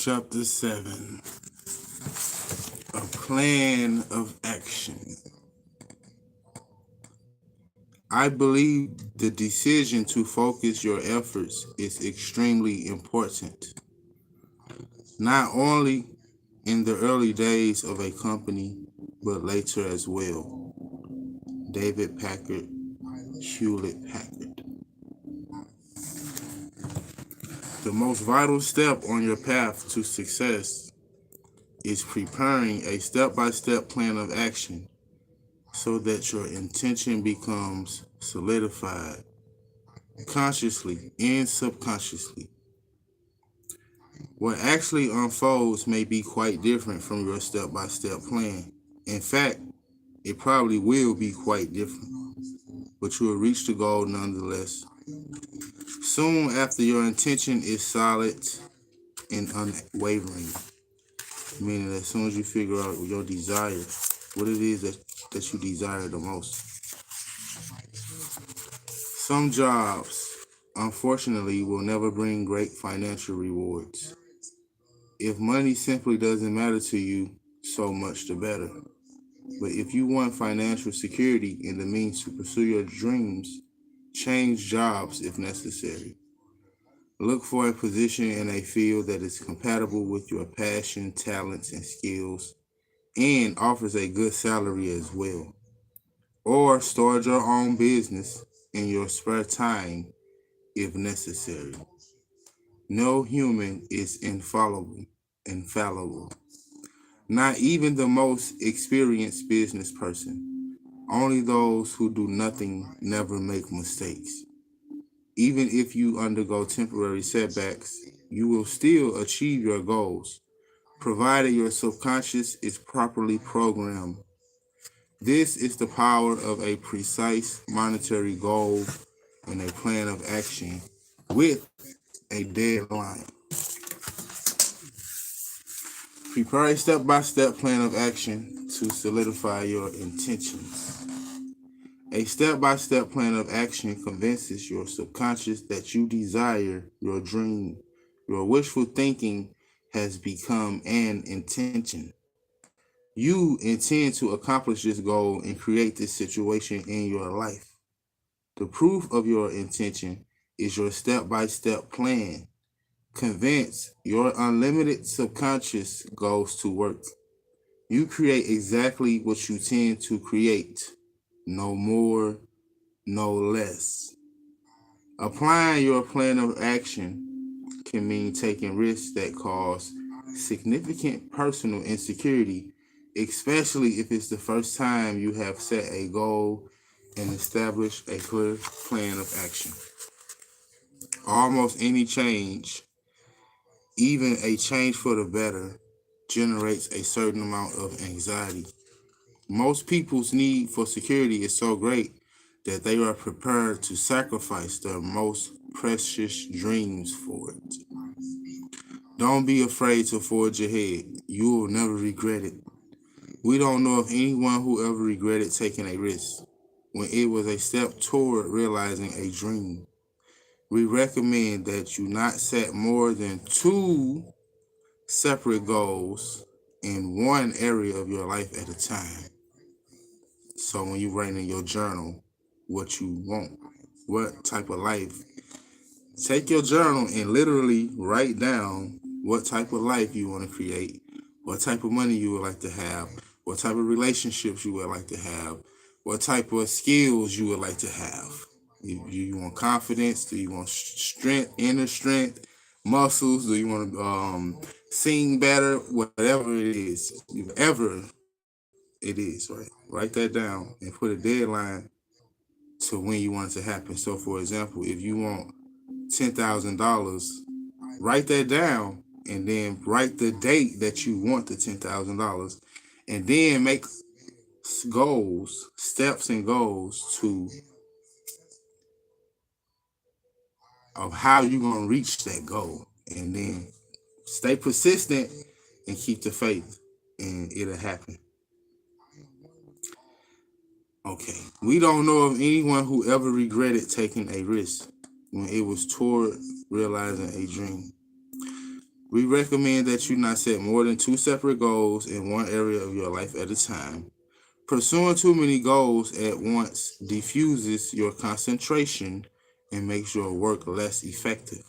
Chapter 7, A Plan of Action. I believe the decision to focus your efforts is extremely important, not only in the early days of a company, but later as well. David Packard, Hewlett Packard. The most vital step on your path to success is preparing a step-by-step plan of action so that your intention becomes solidified consciously and subconsciously. What actually unfolds may be quite different from your step-by-step plan. In fact, it probably will be quite different, but you will reach the goal nonetheless. Soon after your intention is solid and unwavering, meaning as soon as you figure out your desire, what it is that you desire the most. Some jobs, unfortunately, will never bring great financial rewards. If money simply doesn't matter to you, so much the better. But if you want financial security and the means to pursue your dreams, change jobs if necessary. Look for a position in a field that is compatible with your passion, talents, and skills, and offers a good salary as well. Or start your own business in your spare time if necessary. No human is infallible. Not even the most experienced business person. Only those who do nothing never make mistakes. Even if you undergo temporary setbacks, you will still achieve your goals, provided your subconscious is properly programmed. This is the power of a precise monetary goal and a plan of action with a deadline. Prepare a step-by-step plan of action to solidify your intentions. A step-by-step plan of action convinces your subconscious that you desire your dream. Your wishful thinking has become an intention. You intend to accomplish this goal and create this situation in your life. The proof of your intention is your step-by-step plan. Convince your unlimited subconscious goes to work. You create exactly what you tend to create, no more, no less. Applying your plan of action can mean taking risks that cause significant personal insecurity, especially if it's the first time you have set a goal and established a clear plan of action. Almost any change, even a change for the better, generates a certain amount of anxiety. Most people's need for security is so great that they are prepared to sacrifice their most precious dreams for it. Don't be afraid to forge ahead. You will never regret it. We don't know of anyone who ever regretted taking a risk when it was a step toward realizing a dream. We recommend that you not set more than 2 separate goals in one area of your life at a time. So when you write in your journal what you want, what type of life, take your journal and literally write down what type of life you want to create, what type of money you would like to have, what type of relationships you would like to have, what type of skills you would like to have. Do you want confidence? Do you want strength, inner strength, muscles? Do you want to sing better? Whatever it is, whatever it is, right? Write that down and put a deadline to when you want it to happen. So, for example, if you want $10,000, write that down and then write the date that you want the $10,000, and then make goals, steps and goals of how you're going to reach that goal, and then stay persistent and keep the faith, and it'll happen. Okay, we don't know of anyone who ever regretted taking a risk when it was toward realizing a dream. We recommend that you not set more than 2 separate goals in one area of your life at a time. Pursuing too many goals at once diffuses your concentration and makes your work less effective.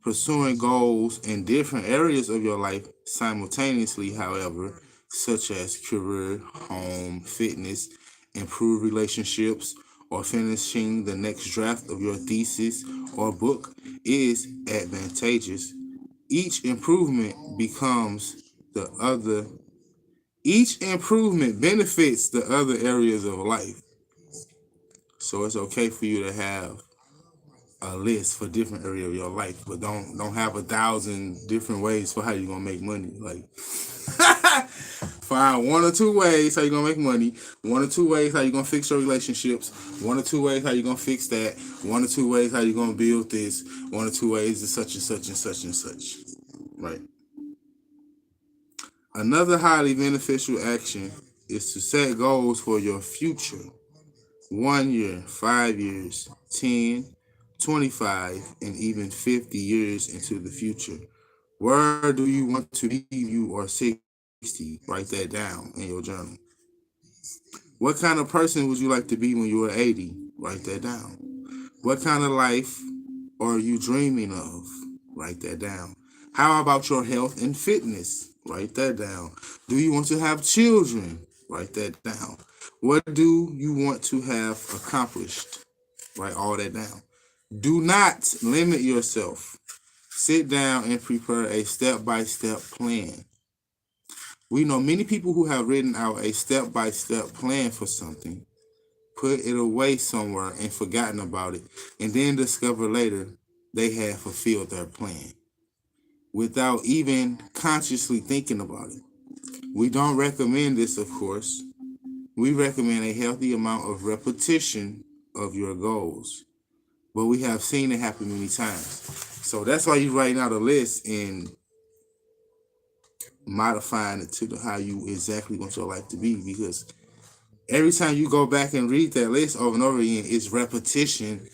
Pursuing goals in different areas of your life simultaneously, however, such as career, home, fitness, improved relationships, or finishing the next draft of your thesis or book, is advantageous. Each improvement becomes the other Each improvement benefits the other areas of life. So it's okay for you to have a list for different area of your life, but don't have 1,000 different ways for how you're gonna make money. Like find 1 or 2 ways how you're gonna make money, 1 or 2 ways how you're gonna fix your relationships, 1 or 2 ways how you're gonna fix that, 1 or 2 ways how you're gonna build this, 1 or 2 ways is such and such and such and such. Right. Another highly beneficial action is to set goals for your future. 1 year, 5 years, 10, 25, and even 50 years into the future. Where do you want to be you are 60? Write that down in your journal. What kind of person would you like to be when you are 80? Write that down. What kind of life are you dreaming of? Write that down. How about your health and fitness? Write that down. Do you want to have children? Write that down. What do you want to have accomplished? Write all that down. Do not limit yourself. Sit down and prepare a step-by-step plan. We know many people who have written out a step-by-step plan for something, put it away somewhere and forgotten about it, and then discover later they had fulfilled their plan without even consciously thinking about it. We don't recommend this, of course. We recommend a healthy amount of repetition of your goals, but we have seen it happen many times. So that's why you're writing out a list and modifying it to how you exactly want your life to be, because every time you go back and read that list over and over again, it's repetition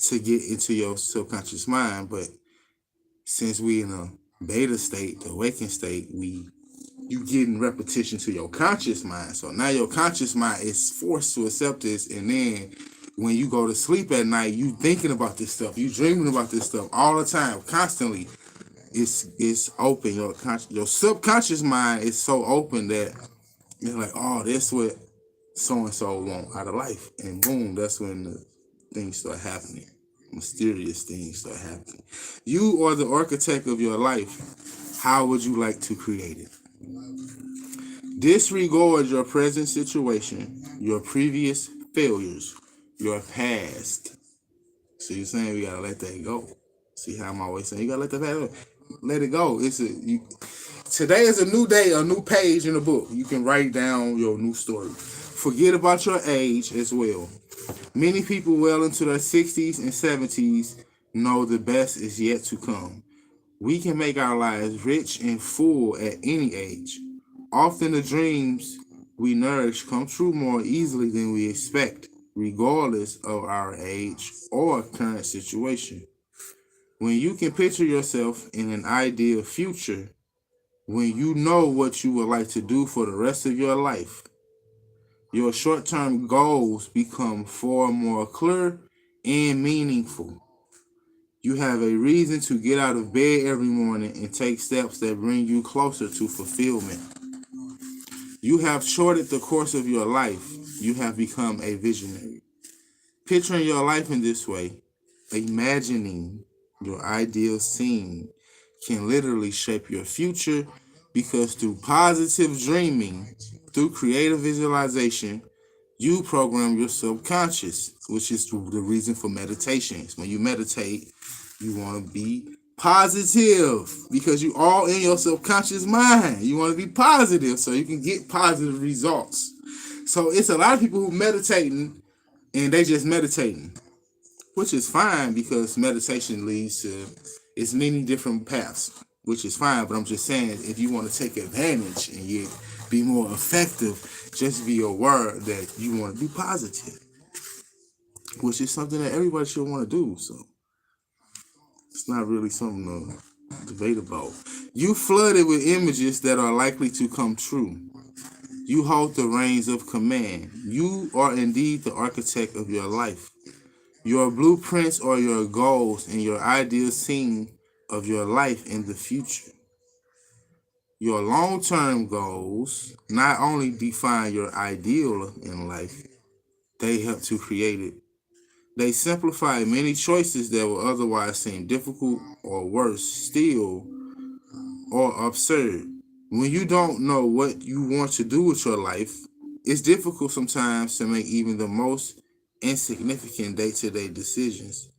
to get into your subconscious mind. But since we in a beta state, the awakened state, you getting repetition to your conscious mind. So now your conscious mind is forced to accept this, and then when you go to sleep at night, you thinking about this stuff, you dreaming about this stuff all the time, constantly. It's open. Your subconscious mind is so open that you're like, oh, that's what so-and-so want out of life. And boom, that's when the things start happening. Mysterious things start happening. You are the architect of your life. How would you like to create it? Disregard your present situation, your previous failures, your past. So you're saying we gotta let that go. See how I'm always saying you gotta let that go. Let it go. Today is a new day, a new page in the book. You can write down your new story. Forget about your age as well. Many people well into their 60s and 70s know the best is yet to come. We can make our lives rich and full at any age. Often the dreams we nourish come true more easily than we expect, regardless of our age or current situation. When you can picture yourself in an ideal future, when you know what you would like to do for the rest of your life, your short-term goals become far more clear and meaningful. You have a reason to get out of bed every morning and take steps that bring you closer to fulfillment. You have shortened the course of your life. You have become a visionary. Picturing your life in this way, imagining your ideal scene, can literally shape your future, because through positive dreaming, through creative visualization, you program your subconscious, which is the reason for meditations. When you meditate, you want to be positive because you all in your subconscious mind. You want to be positive so you can get positive results. So it's a lot of people who meditating and they just meditating, which is fine because meditation leads to it's many different paths, which is fine. But I'm just saying, if you want to take advantage and you be more effective, just be aware that you want to be positive, which is something that everybody should want to do. So it's not really something to debate about. You flooded with images that are likely to come true. You hold the reins of command. You are indeed the architect of your life. Your blueprints are your goals and your ideal scene of your life in the future. Your long-term goals not only define your ideal in life, they help to create it. They simplify many choices that would otherwise seem difficult or worse still or absurd. When you don't know what you want to do with your life, it's difficult sometimes to make even the most insignificant day-to-day decisions.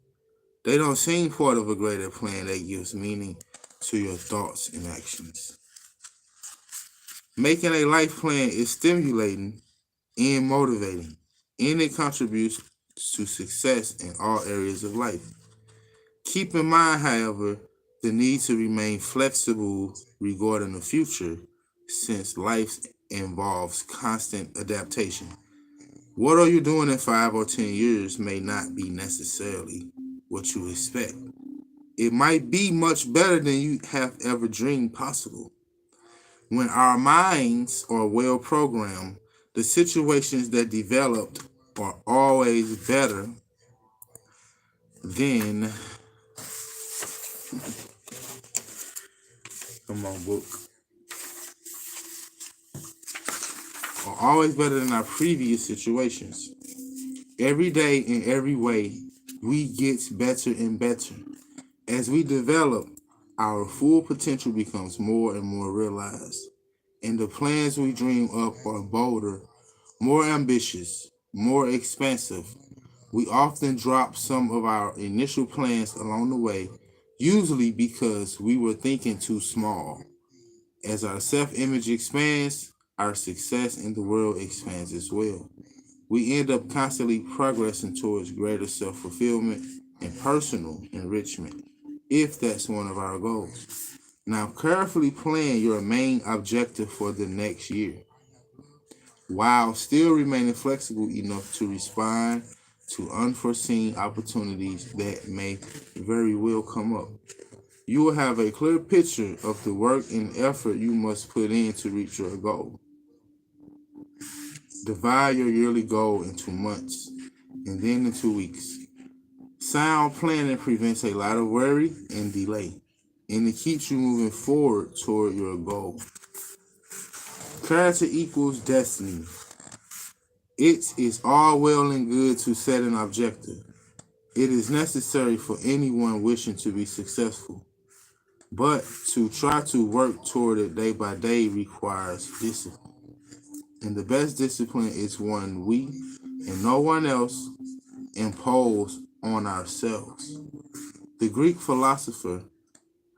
They don't seem part of a greater plan that gives meaning to your thoughts and actions. Making a life plan is stimulating and motivating, and it contributes to success in all areas of life. Keep in mind, however, the need to remain flexible regarding the future, since life involves constant adaptation. What are you doing in 5 or 10 years may not be necessarily what you expect. It might be much better than you have ever dreamed possible. When our minds are well programmed, the situations that developed are always better than, come on, book, are always better than our previous situations. Every day in every way, we get better and better. As we develop, our full potential becomes more and more realized, and the plans we dream up are bolder, more ambitious, more expansive. We often drop some of our initial plans along the way, usually because we were thinking too small. As our self-image expands, our success in the world expands as well. We end up constantly progressing towards greater self-fulfillment and personal enrichment, if that's one of our goals. Now, carefully plan your main objective for the next year, while still remaining flexible enough to respond to unforeseen opportunities that may very well come up. You will have a clear picture of the work and effort you must put in to reach your goal. Divide your yearly goal into months and then into weeks. Sound planning prevents a lot of worry and delay, and it keeps you moving forward toward your goal. Character equals destiny. It is all well and good to set an objective. It is necessary for anyone wishing to be successful, but to try to work toward it day by day requires discipline. And the best discipline is one we and no one else impose on ourselves. The Greek philosopher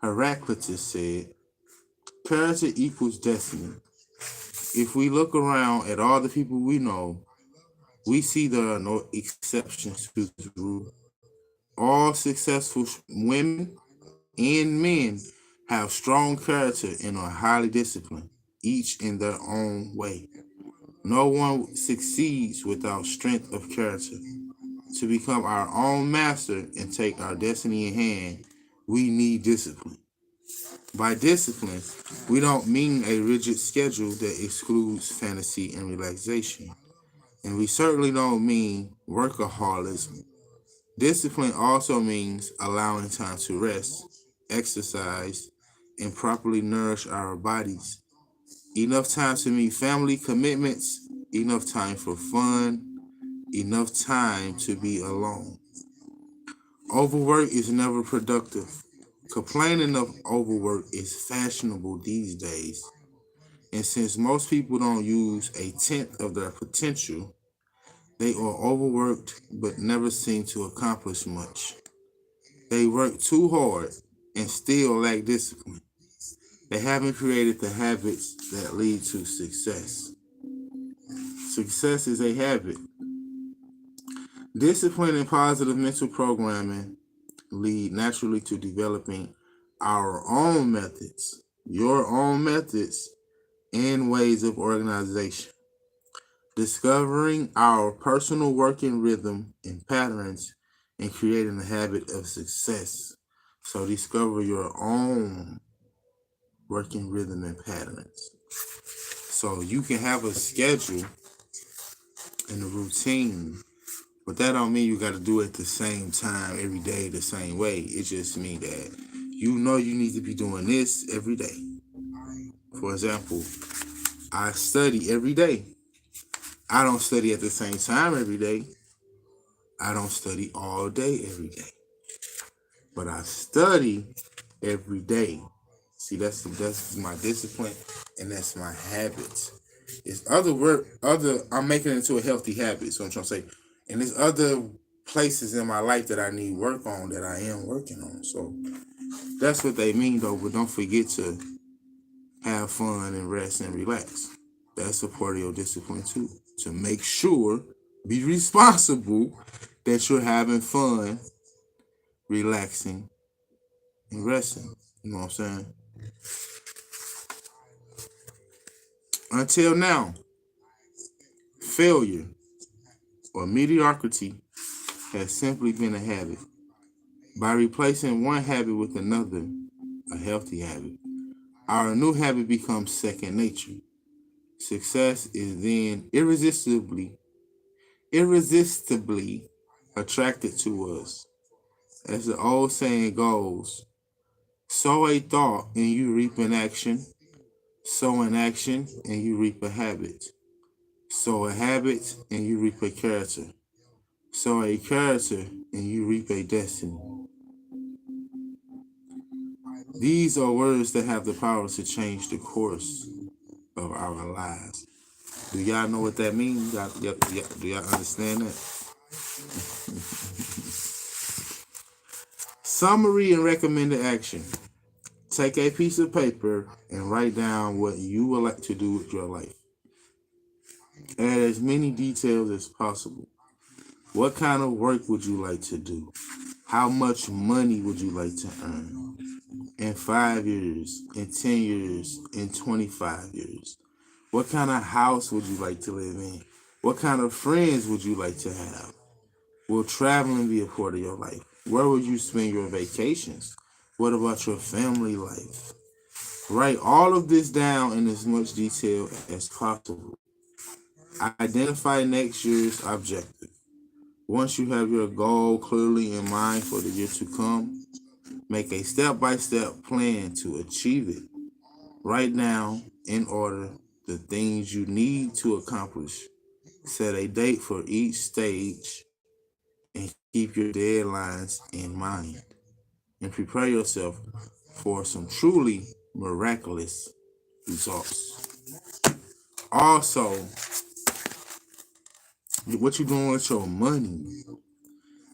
Heraclitus said, character equals destiny. If we look around at all the people we know, we see there are no exceptions to this rule. All successful women and men have strong character and are highly disciplined, each in their own way. No one succeeds without strength of character. To become our own master and take our destiny in hand, we need discipline. By discipline, we don't mean a rigid schedule that excludes fantasy and relaxation. And we certainly don't mean workaholism. Discipline also means allowing time to rest, exercise, and properly nourish our bodies. Enough time to meet family commitments, enough time for fun, enough time to be alone. Overwork is never productive. Complaining of overwork is fashionable these days. And since most people don't use a tenth of their potential, they are overworked but never seem to accomplish much. They work too hard and still lack discipline. They haven't created the habits that lead to success. Success is a habit. Discipline and positive mental programming lead naturally to developing our own methods, your own methods, and ways of organization. Discovering our personal working rhythm and patterns and creating a habit of success. So discover your own working rhythm and patterns. So you can have a schedule and a routine, but that don't mean you got to do it the same time every day the same way. It just means that you know you need to be doing this every day. For example, I study every day. I don't study at the same time every day. I don't study all day every day. But I study every day. See, that's my discipline and that's my habits. It's I'm making it into a healthy habit. So I'm trying to say, and there's other places in my life that I need work on that I am working on. So that's what they mean though, but don't forget to have fun and rest and relax. That's a part of your discipline too. To make sure, be responsible that you're having fun, relaxing, and resting. You know what I'm saying? Until now, failure or mediocrity has simply been a habit. By replacing one habit with another, a healthy habit, our new habit becomes second nature. Success is then irresistibly attracted to us. As the old saying goes, sow a thought and you reap an action. Sow an action and you reap a habit. Sow a habit and you reap a character. Sow a character and you reap a destiny. These are words that have the power to change the course of our lives. Do y'all know what that means? Do y'all understand that? Summary and recommended action. Take a piece of paper and write down what you would like to do with your life. Add as many details as possible. What kind of work would you like to do? How much money would you like to earn? In 5 years, in 10 years, in 25 years? What kind of house would you like to live in? What kind of friends would you like to have? Will traveling be a part of your life? Where will you spend your vacations? What about your family life? Write all of this down in as much detail as possible. Identify next year's objective. Once you have your goal clearly in mind for the year to come, make a step-by-step plan to achieve it. Write down in order the things you need to accomplish. Set a date for each stage and keep your deadlines in mind. And prepare yourself for some truly miraculous results. Also, what you doing with your money?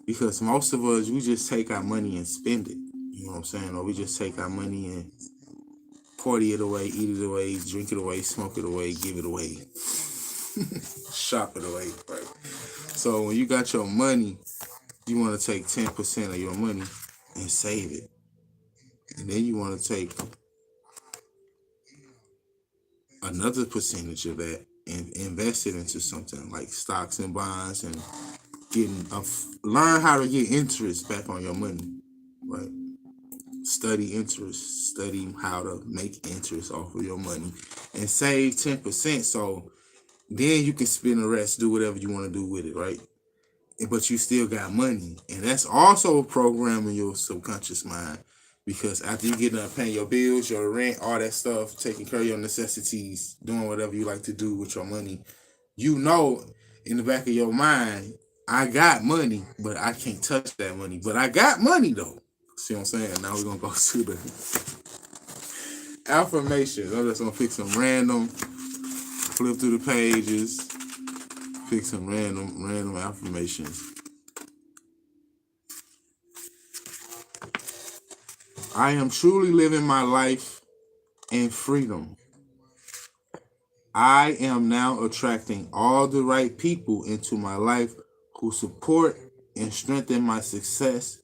Because most of us, we just take our money and spend it. You know what I'm saying? Or we just take our money and party it away, eat it away, drink it away, smoke it away, give it away, shop it away, right? So when you got your money, you want to take 10% of your money and save it. And then you want to take another percentage of that and invest it into something like stocks and bonds and learn how to get interest back on your money, right? Study interest, study how to make interest off of your money and save 10%. So then you can spend the rest, do whatever you want to do with it, right? But you still got money. And that's also programming your subconscious mind, because after you get done paying your bills, your rent, all that stuff, taking care of your necessities, doing whatever you like to do with your money, you know in the back of your mind, I got money, but I can't touch that money. But I got money though. See what I'm saying? Now we're gonna go to the affirmations. I'm just gonna pick some random, flip through the pages, pick some random affirmations. I am truly living my life in freedom. I am now attracting all the right people into my life who support and strengthen my success,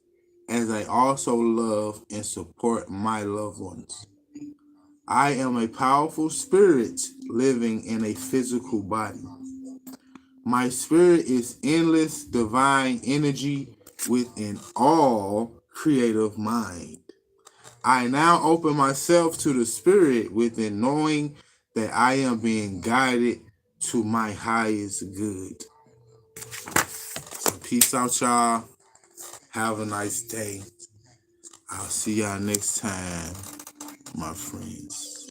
as I also love and support my loved ones. I am a powerful spirit living in a physical body. My spirit is endless divine energy with an all creative mind. I now open myself to the spirit within, knowing that I am being guided to my highest good. So peace out, y'all. Have a nice day. I'll see y'all next time, my friends.